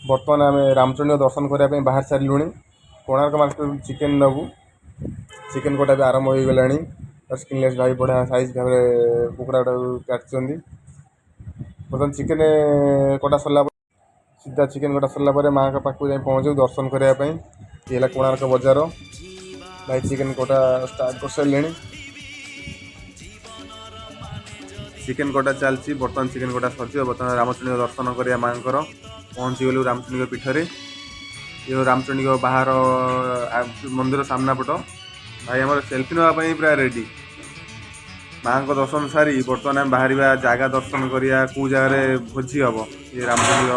बर्तमान आम रामचंडी दर्शन करने बाहर सारूँ। कोणार्क मार्केट चिकेन नबू चिकेन कटा भी आरंभ हो गला। स्किनलेस भाई बढ़िया साइज भाव कुकुड़ा काटुच्च। बर्तमान चिकेन कटा सरला सीधा चिकेन कटा सरला माँ का पाखक जाए पहुँचू दर्शन करने। ये कोणार्क बजार भाई चिकेन कटा स्टार्ट कर सारे। चिकेन कटा चलती बर्तमान चिकेन कटा सर बर्तमान रामचंडी दर्शन करा माँ पहुँची गलु रामचंडी पीठर। ये रामचंडी बाहर मंदिर सामना पट भाई आम सेल्फी नापी पूरा रेडी। माँ को दर्शन सारी बर्तमान आम बाहर जगह दर्शन करा कौ जगार भोजी हम ये रामचंडी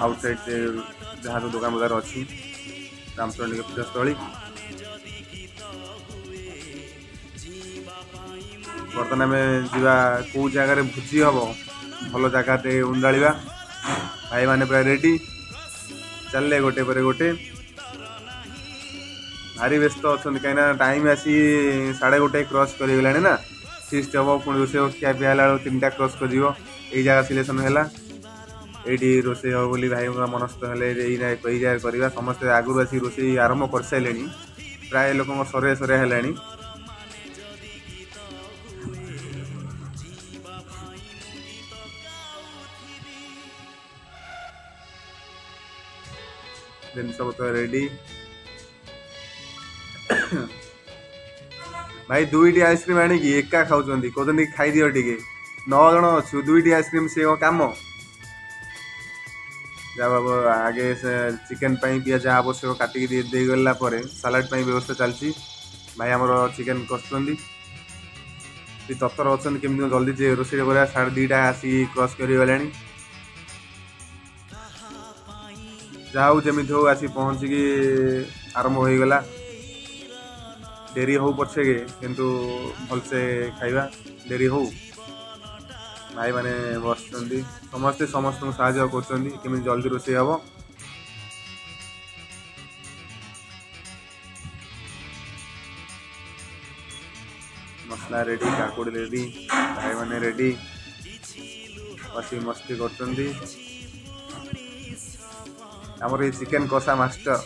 आउटसाइड जहाँ जो दुकान बजार अच्छी रामचंडी पीठस्थली। बर्तमान आम जा कौ जगार भोजी हम भल जगह उंडाड़ा भाई मैंने पूरा रेडी चलले गोटे पर गोटे भारी व्यस्त अच्छा कहीं टाइम आसी 1:30 क्रॉस कर गला ना फिस्ट हम पुणी रोसे खिया पिया 3टा क्रॉस कर जगह सिलेक्शन है ये रोसे हम बोली भाई मनस्थ हेले कई जगह करवा समस्ते आगुरी आसी रोसे आरंभ कर सारे प्राय लोक सरे सरे है। जिनस पत्र रेडी भाई 2टी आइसक्रीम आणिकी एका खाऊँ कहते खाई दियो टे 9 जन अच्छु 2टी आइसक्रीम से कम जा बाबू आगे से चिकेन पियाज आवश्यक काटिक दे गला सालाड व्यवस्था चलती भाई आमर चिकेन कर तत्पर अच्छा केमी जल्दी रोषे कर 2:30 आसी क्रॉस कर गला जाऊ जमी हो आसी पहुँचिकी आरंभ हो गला डेरी हो पछे किंतु भलसे खाइबा डेरी हो भाई माने बस समस्ते समस्त साहय कर जल्दी रोषे हम। मसला रेडी काकुड़ रेडी भाई माने रेडी बसी मस्ती कर आमर ये चिकेन कषा मास्टर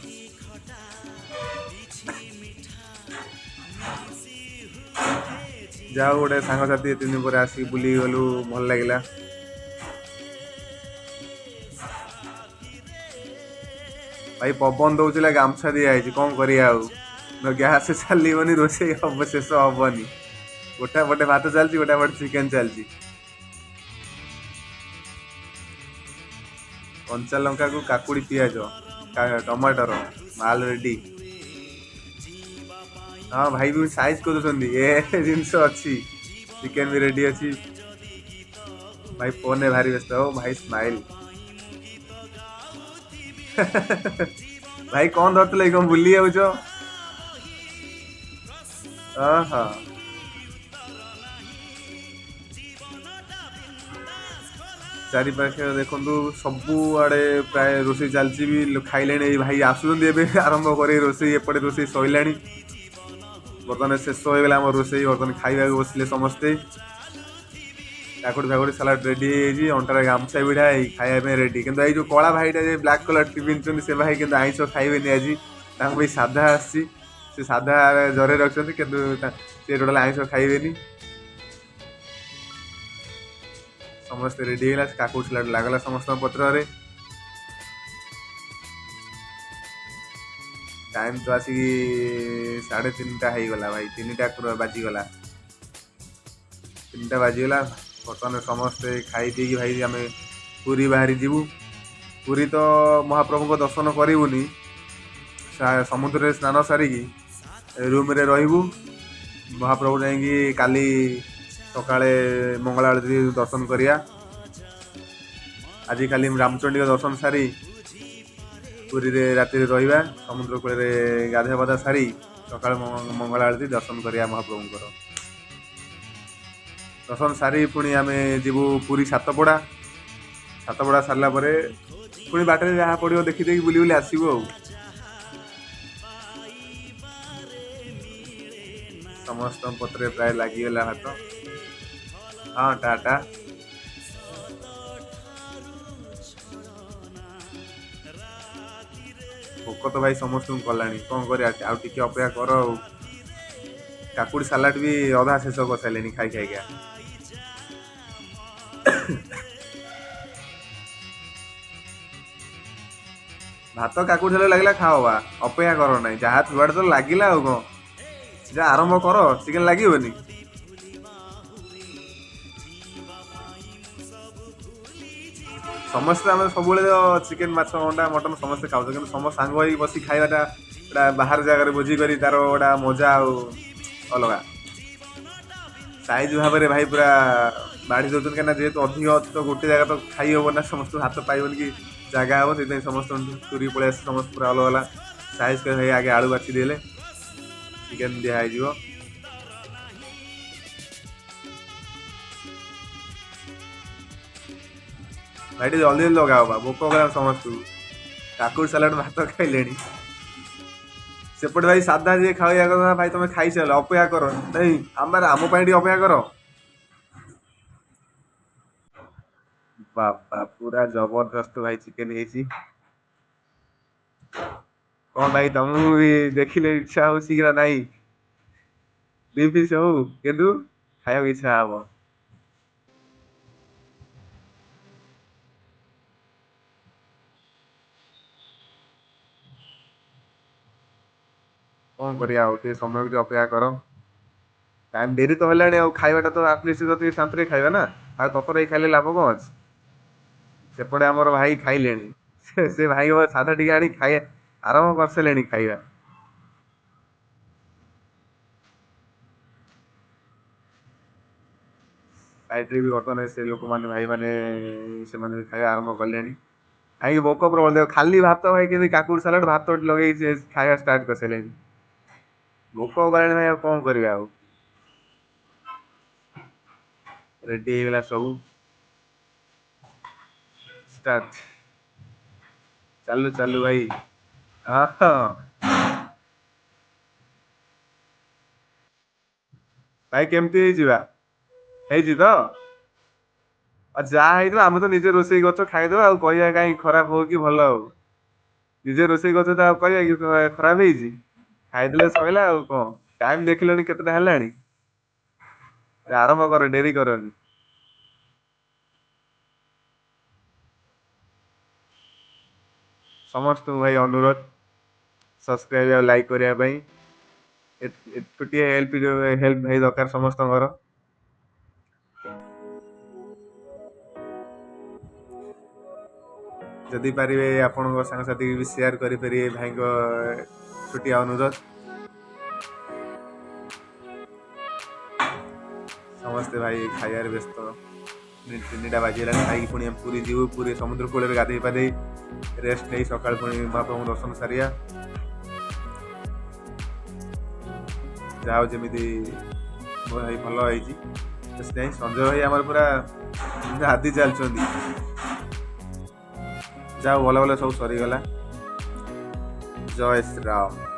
जाओ गोटे सांगसाथी 3 दिन पर आसिक बुली गलु भल लगे भाई पवन दौला गामछा दिखाई कौन कर गैस चलनी रोसे हम शेष हेनी गोटा पटे भात चलती गोटा पटे चिकेन चलती कंचा लंका को काकुड़ी पियाज टमाटर माल रेडी हाँ भाई भी साइज कर जिनस अच्छी चिकेन भी रेडी अच्छी भाई फोन में भारी व्यस्त हो भाई स्माइल भाई कौन धरते कौन भूली जाऊच हाँ चारि पाखे देखु सबू आड़े प्राय रोषे चलती भी खाइले भाई आसुँच आरंभ कर रोषे एपटे रोषे सैला बर्तमान शेष हो गला रोषे बर्तमान खाइबा बसले समस्ते काकुड़ी फाकुड़ी सालाड रेडी अंटार गामछा भिड़ा खाइबा रेडी किंतु ये जो कला भाईटा ब्लैक कलर टी पिंधुं से भाई किंतु आइंस खाइबे आज भाई साधा आसी साधा जरे रखते किंतु टोटाल आइंस खाइबे समस्त रेडी है काकुड़ सालाड लगला समस्त पत्र टाइम तो आसिक 3:30 हो गला भाई 3टा बाजीगला 3टा बाजीगला बर्तमान समस्ते खाई पी भाई आम पुरी बाहरी जीवु पुरी तो महाप्रभु को दर्शन करूनी समुद्र स्नान सारिकी रूम रे रहिबु महाप्रभु जाइकी काली सकाळे मंगल आरती दर्शन करिया आज खाली रामचंडी दर्शन सारी पुरी रे राति रहिबा समुद्र कूल गाधा पाधा सारी सकाळ मंगल आरती दर्शन करिया महाप्रभुंकर दर्शन सारी पुणी आम जीवु पुरी सातपड़ा सारला परे पुणी बाटर जहाँ पड़ो देखी देखी बुली बुली आसबू समस्त पत्र प्राय लगिगला हाथ हाँ टाटा ଭୋକ ତ ଭାଇ ସମସ୍ତଙ୍କୁ କଲାଣି, କ'ଣ କରିବା, ଆଉ ଟିକେ ଅପେକ୍ଷା କର। ଆଉ କାକୁଡ଼ି ସାଲାଡ଼ ବି ଅଧା ଶେଷ କରିସାରିଲେଣି ଖାଇ ଖାଇକା। ଭାତ କାକୁଡ଼ି ସାଲାଡ଼ ଲାଗିଲା ଖାଅ ବା, ଅପେକ୍ଷା କର ନାହିଁ, ଯାହା ଯୁଆଡ଼େ ତ ଲାଗିଲା ଆଉ କ'ଣ, ଯାହା ଆରମ୍ଭ କର, ଚିକେନ୍ ଲାଗିବନି। ସମସ୍ତେ ଆମେ ସବୁବେଳେ ଚିକେନ୍, ମାଛ, ଅଣ୍ଡା, ମଟନ୍ ସମସ୍ତେ ଖାଉଛୁ, କିନ୍ତୁ ସମସ୍ତେ ସାଙ୍ଗ ହେଇକି ବସି ଖାଇବାଟା ଗୋଟେ ବାହାର ଜାଗାରେ ଭୋଜି କରି ତାର ଗୋଟେ ମଜା ଆଉ ଅଲଗା। ସାଇଜ୍ ଭାବରେ ଭାଇ ପୁରା ବାଢ଼ି ଦେଉଛନ୍ତି, କାହିଁକିନା ଯେହେତୁ ଅଧିକ ଅଛି ତ ଗୋଟେ ଜାଗା ତ ଖାଇ ହେବ ନା, ସମସ୍ତଙ୍କୁ ହାତ ପାଇବନି କି ଜାଗା ହେବ, ସେଥିପାଇଁ ସମସ୍ତଙ୍କୁ ଚୁରି ପଳେଇ ଆସି ସମସ୍ତେ ପୁରା ଅଲଗା ଅଲଗା ସାଇଜ୍ କରି ଭାଇ ଆଗେ ଆଳୁ ବାଛି ଦେଲେ ଚିକେନ୍ ଦିଆ ହେଇଯିବ। ଭାଇ ଟିକେ ଜଲ୍ଦି ଜଲ୍ଦି ଲଗାଅ ବା, ଭୋକ କଲାଣି ସମସ୍ତଙ୍କୁ। କାକୁଡ଼ି ସାଲାଡ଼ ଭାତ ଖାଇଲେଣି। ସେପଟେ ଭାଇ ସାଧା ଯିଏ ଖାଇବା କଥା ଭାଇ ତମେ ଖାଇସାରିଲ, ଅପେକ୍ଷା କର ନାଇଁ, ଆମ ପାଇଁ ଟିକେ ଅପେକ୍ଷା କର। ବାପା ପୁରା ଜବରଦସ୍ତ ଭାଇ ଚିକେନ୍ ହେଇଛି। କ'ଣ ଭାଇ ତମକୁ ବି ଦେଖିଲେ ଇଚ୍ଛା ହଉଛି କି ନା ନାଇଁ? 2 ପିସ୍ ହଉ କିନ୍ତୁ ଖାଇବାକୁ ଇଚ୍ଛା ହବ। କ'ଣ କରିବା, ଆଉ ଟିକେ ସମୟ ଟିକେ ଅପେକ୍ଷା କର। ଟାଇମ୍ ଡେରି ତ ହେଲାଣି, ଆଉ ଖାଇବାଟା ତ ଆଟଲିଷ୍ଟ ଯଦି ଶାନ୍ତିରେ ଖାଇବା ନା, ଆଉ ତରତର ହେଇ ଖାଇଲେ ଲାଭ କ'ଣ ଅଛି? ସେପଟେ ଆମର ଭାଇ ଖାଇଲେଣି, ସେ ଭାଇ ସାଧା ଟିକେ ଆଣି ଆରମ୍ଭ କରିସାରିଲେଣି ଖାଇବା। ସାଇଟ୍ରେ ବି ବର୍ତ୍ତମାନ ସେ ଲୋକମାନେ ଭାଇମାନେ ସେମାନେ ଖାଇବା ଆରମ୍ଭ କଲେଣି। କାହିଁକି ଭୋକ ପ୍ରବଳ, ଦେଖ ଖାଲି ଭାତ ଭାଇ କେମିତି କାକୁଡ଼ି ସାଲାଡ଼ ଭାତ ଲଗେଇକି ଖାଇବା ଷ୍ଟାର୍ଟ କରିସାରିଲେଣି। ଭୋକ କଲାଣି ଭାଇ, ଆଉ କ'ଣ କରିବା। ଆଉ ରେଡି ହେଇଗଲା ସବୁ, ଷ୍ଟାର୍ଟ। ଚାଲୁ ଚାଲୁ ଭାଇ। ହଁ ହଁ ଭାଇ କେମିତି ହେଇଯିବା, ହେଇଛି ତ? ଆଉ ଯାହା ହେଇଥିବ ଆମେ ତ ନିଜେ ରୋଷେଇ କରୁଛ, ଖାଇଦବା ଆଉ କହିବା କାହିଁ ଖରାପ ହଉ କି ଭଲ ହଉ। ନିଜେ ରୋଷେଇ କରୁଛ ତ ଆଉ କହିବା କି ଖରାପ ହେଇଛି? ଖାଇଦେଲେ ସଇଲା ଆଉ କ'ଣ। ଟାଇମ୍ ଦେଖିଲଣି କେତେଟା ହେଲାଣି, ଆରମ୍ଭ କର, ଡେରି କରନି। ସମସ୍ତଙ୍କୁ ଭାଇ ଅନୁରୋଧ ସବସ୍କ୍ରାଇବ୍ ଆଉ ଲାଇକ୍ କରିବା ପାଇଁ। ଏକୁଟିଆ ହେଲ୍ପ ଭାଇ ଦରକାର ସମସ୍ତଙ୍କର। ଯଦି ପାରିବେ ଆପଣଙ୍କ ସାଙ୍ଗସାଥି ବି ସେୟାର କରିପାରିବେ ଭାଇଙ୍କ ଛୋଟିଆ ଅନୁରୋଧ। ସମସ୍ତେ ଭାଇ ଖାଇବାରେ ବ୍ୟସ୍ତ। 3ଟା ବାଜିଗଲାଣି, ଖାଇକି ପୁଣି ପୁରୀ ଯିବୁ, ପୁରୀ ସମୁଦ୍ର କୂଳରେ ଗାଧେଇ ପାଧେଇ ରେଷ୍ଟ ନେଇ ସକାଳୁ ପୁଣି ମହାପ୍ରଭୁଙ୍କ ଦର୍ଶନ ସାରିବା। ଯାହା ହଉ ଯେମିତି ଭାଇ ଭଲ ହେଇଛି, ସେଥିପାଇଁ ସଞ୍ଜୟ ଭାଇ ଆମର ପୁରା ଆଦି ଚାଲିଛନ୍ତି। ଯାହା ଭଲ ଭଲ ସବୁ ସରିଗଲା। ଜୟ ଶ୍ରୀରାମ।